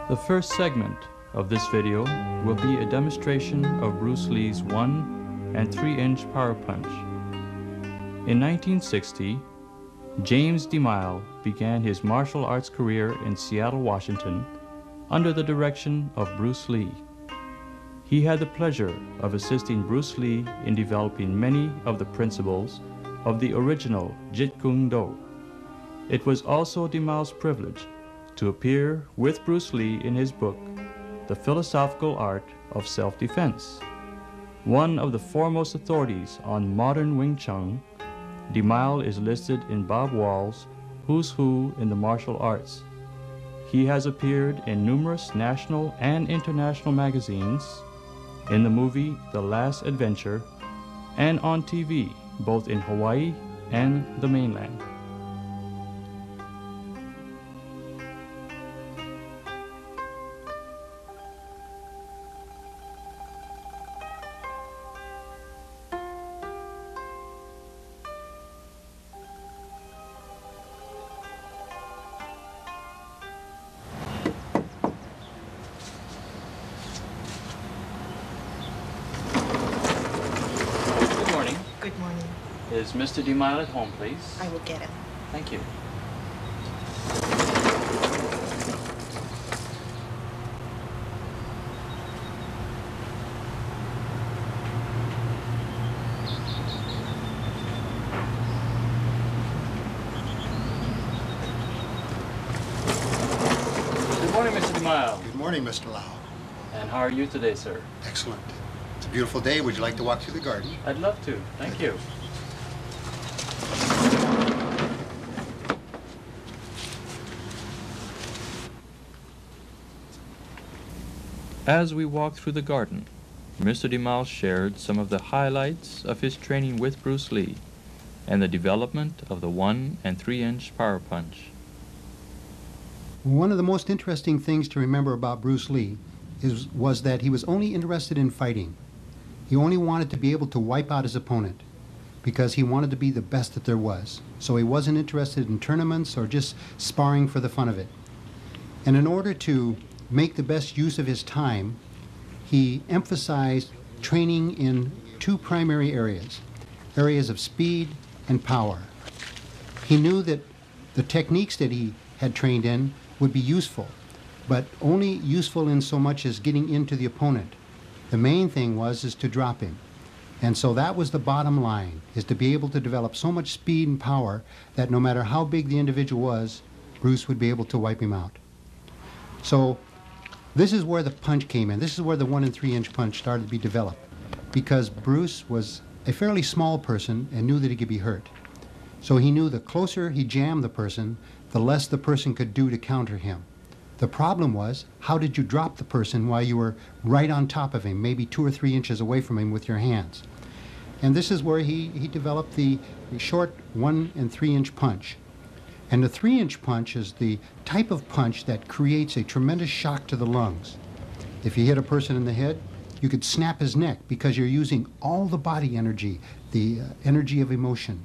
The first segment of this video will be a demonstration of Bruce Lee's 1 and 3-inch power punch. In 1960, James DeMille began his martial arts career in Seattle, Washington, under the direction of Bruce Lee. He had the pleasure of assisting Bruce Lee in developing many of the principles of the original Jeet Kune Do. It was also DeMille's privilege to appear with Bruce Lee in his book, The Philosophical Art of Self-Defense. One of the foremost authorities on modern Wing Chun, DeMille is listed in Bob Wall's Who's Who in the Martial Arts. He has appeared in numerous national and international magazines, in the movie The Last Adventure, and on TV, both in Hawaii and the mainland. Good morning. Is Mr. DeMille at home, please? I will get him. Thank you. Good morning, Mr. DeMille. Good morning, Mr. Lau. And how are you today, sir? Excellent. It's a beautiful day. Would you like to walk through the garden? I'd love to. Thank you. As we walked through the garden, Mr. DeMille shared some of the highlights of his training with Bruce Lee and the development of the 1 and 3-inch power punch. One of the most interesting things to remember about Bruce Lee was that he was only interested in fighting. He only wanted to be able to wipe out his opponent because he wanted to be the best that there was. So he wasn't interested in tournaments or just sparring for the fun of it. And in order to make the best use of his time, he emphasized training in two primary areas of speed and power. He knew that the techniques that he had trained in would be useful, but only useful in so much as getting into the opponent. The main thing is to drop him. And so that was the bottom line, is to be able to develop so much speed and power that no matter how big the individual was, Bruce would be able to wipe him out. So this is where the punch came in. This is where the 1 and 3-inch punch started to be developed, because Bruce was a fairly small person and knew that he could be hurt. So he knew the closer he jammed the person, the less the person could do to counter him. The problem was, how did you drop the person while you were right on top of him, maybe 2 or 3 inches away from him with your hands? And this is where he developed the short 1 and 3-inch punch. And the 3-inch punch is the type of punch that creates a tremendous shock to the lungs. If you hit a person in the head, you could snap his neck because you're using all the body energy, the energy of emotion,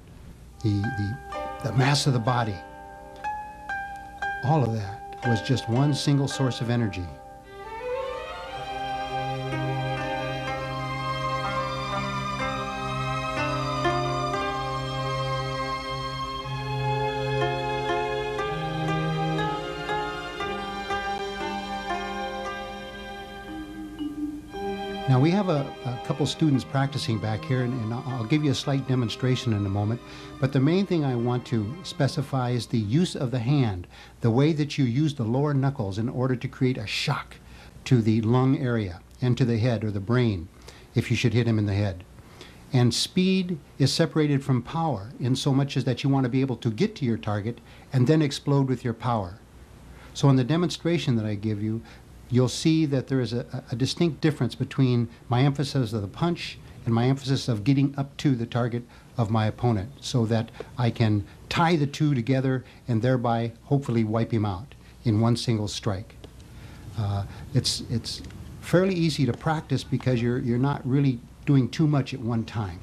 the mass of the body. All of that was just one single source of energy. Now we have a couple students practicing back here, and I'll give you a slight demonstration in a moment, but the main thing I want to specify is the use of the hand, the way that you use the lower knuckles in order to create a shock to the lung area and to the head or the brain if you should hit him in the head. And speed is separated from power in so much as that you want to be able to get to your target and then explode with your power. So in the demonstration that I give you, you'll see that there is a distinct difference between my emphasis of the punch and my emphasis of getting up to the target of my opponent so that I can tie the two together and thereby hopefully wipe him out in one single strike. It's fairly easy to practice because you're not really doing too much at one time.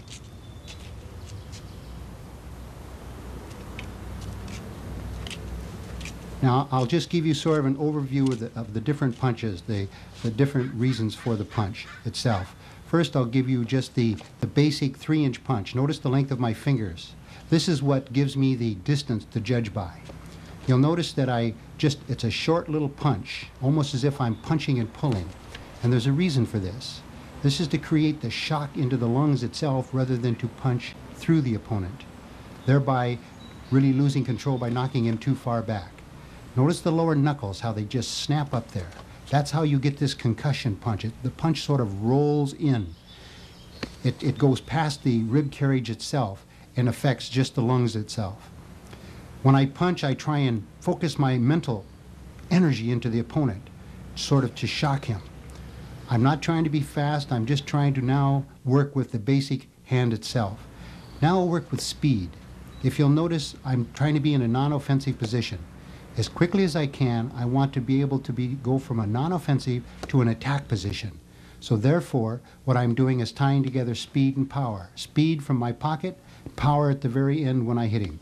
Now, I'll just give you sort of an overview of the different punches, the different reasons for the punch itself. First, I'll give you just the basic 3-inch punch. Notice the length of my fingers. This is what gives me the distance to judge by. You'll notice that it's a short little punch, almost as if I'm punching and pulling. And there's a reason for this. This is to create the shock into the lungs itself rather than to punch through the opponent, thereby really losing control by knocking him too far back. Notice the lower knuckles, how they just snap up there. That's how you get this concussion punch. The punch sort of rolls in. It goes past the rib carriage itself and affects just the lungs itself. When I punch, I try and focus my mental energy into the opponent, sort of to shock him. I'm not trying to be fast, I'm just trying to now work with the basic hand itself. Now I'll work with speed. If you'll notice, I'm trying to be in a non-offensive position. As quickly as I can, I want to be able to go from a non-offensive to an attack position. So therefore, what I'm doing is tying together speed and power. Speed from my pocket, power at the very end when I hit him.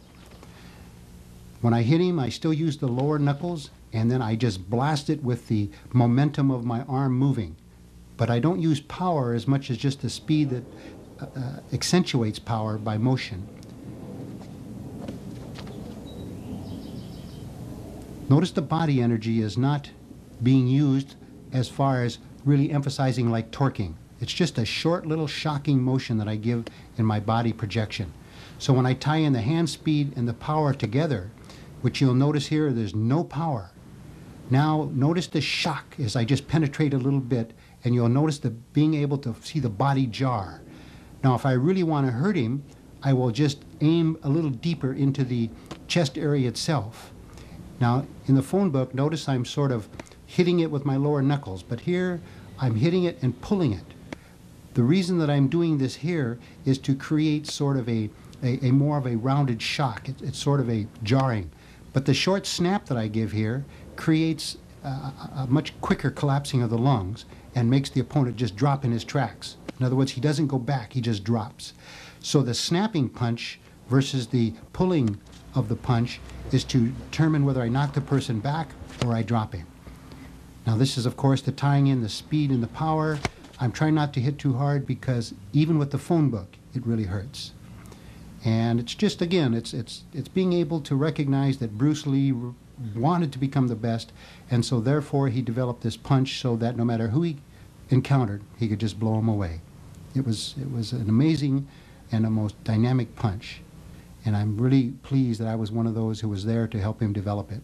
When I hit him, I still use the lower knuckles, and then I just blast it with the momentum of my arm moving. But I don't use power as much as just the speed that accentuates power by motion. Notice the body energy is not being used as far as really emphasizing like torquing. It's just a short little shocking motion that I give in my body projection. So when I tie in the hand speed and the power together, which you'll notice here, there's no power. Now notice the shock as I just penetrate a little bit, and you'll notice being able to see the body jar. Now if I really want to hurt him, I will just aim a little deeper into the chest area itself. Now in the phone book, notice I'm sort of hitting it with my lower knuckles, but here I'm hitting it and pulling it. The reason that I'm doing this here is to create sort of a more of a rounded shock. It's sort of a jarring. But the short snap that I give here creates a much quicker collapsing of the lungs and makes the opponent just drop in his tracks. In other words, he doesn't go back, he just drops. So the snapping punch versus the pulling of the punch is to determine whether I knock the person back or I drop him. Now this is of course the tying in the speed and the power. I'm trying not to hit too hard because even with the phone book, it really hurts. And it's just, again, it's being able to recognize that Bruce Lee wanted to become the best, and so therefore he developed this punch so that no matter who he encountered, he could just blow him away. It was an amazing and a most dynamic punch, and I'm really pleased that I was one of those who was there to help him develop it.